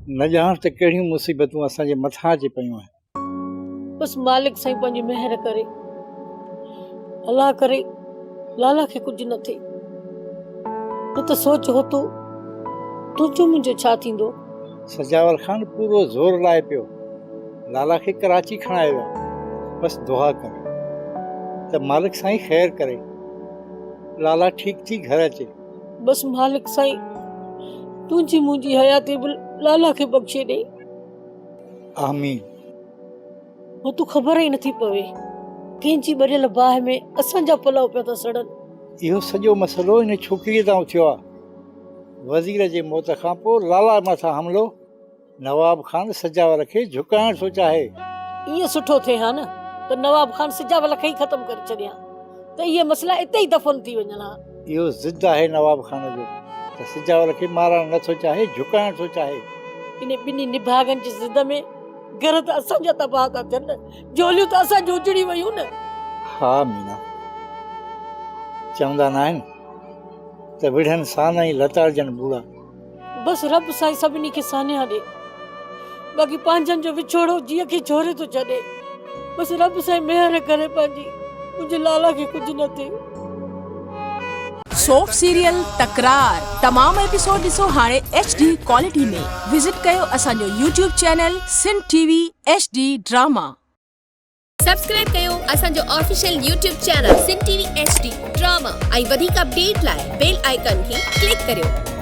न ॼाण त कहिड़ियूं मुसीबतूं असांजे मथां अची पयूं आहिनि। बस मालिक साईं पंहिंजी मेहर करे, अल्लाह करे लाला खे कुझु न थिए। न त सोच हो तो तुंहिंजो मुंहिंजो छा थींदो। सजावल ख़ान पूरो ज़ोर लाए पियो, लाला खे कराची खणाए वियो। बस दुआ कर त मालिक साईं ख़ैर करे, लाला ठीक थी घर अचे। बस मालिक साईं तुंहिंजी मुंहिंजी हयाती बि लाला खे बख़्शे ॾे। आमीन। हो तूं ख़बर ई नथी पवे कंहिंजी ॿरियल बाहि में असांजा पलव पिया था सड़नि। इहो सॼो मसइलो इन छोकिरीअ तां थियो आहे। वज़ीर जे मौत खां पोइ लाला मथां हमिलो नवाब ख़ान सजावल खे झुकाइण थो चाहे। ईअं सुठो थिए हा न त नवाब ख़ान सजावल खे ई ख़तम करे छॾिया त इहे मसइला इते ई दफ़न थी वञनि हा। इहो ज़िद आहे नवाब ख़ान जो त सजावल खे मारणु नथो चाहे, झुकाइण थो चाहे। इन ॿिन्ही निभागनि जी ज़िद में घर त असांजा तबाह था थियनि, झोलियूं त असां उजड़ी वयूं न। हा मीना, चवंदा न आहिनि त विढ़नि सान ई लताड़जनि बूढ़ा। बस रब साईं सभिनी खे सानिया ॾे, बाक़ी पंहिंजनि जो विछोड़ो जीअं खे छोरे थो छॾे। बस रब साईं मेहर करे पंहिंजी मुंहिंजे लाला खे कुझु न थिए। सोप सीरियल तकरार तमाम एपिसोड ॾिसो हाणे HD क्वालिटी में। विजिट कयो असांजो YouTube channel Sindh TV HD drama. Subscribe कयो असांजो official YouTube channel Sindh TV HD drama ऐं वधीक अपडेट लाइ बेल आइकन खे क्लिक करियो।